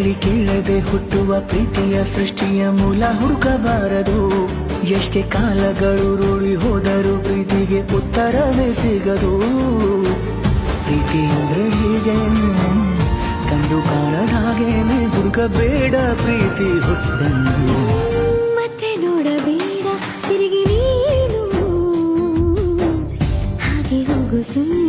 ಹೇಳಿ ಕೇಳದೆ ಹುಟ್ಟುವ ಪ್ರೀತಿಯ ಸೃಷ್ಟಿಯ ಮೂಲ ಹುಡುಕಬಾರದು. ಎಷ್ಟೇ ಕಾಲಗಳು ರೂಢಿ ಹೋದರೂ ಪ್ರೀತಿಗೆ ಉತ್ತರವೇ ಸಿಗದು. ಪ್ರೀತಿ ಅಂದ್ರೆ ಹೀಗೇನೆ, ಕಂಡು ಕಾಣದ ಹಾಗೇನೆ, ಹುಡುಕಬೇಡ ಪ್ರೀತಿ ಹುಟ್ಟನ್ನು. ಮತ್ತೆ ನೋಡಬೇಡ ತಿರುಗಿ ನೀನು, ಹಾಗೆ ಹೋಗು ಸುಮ್ಮನೆ.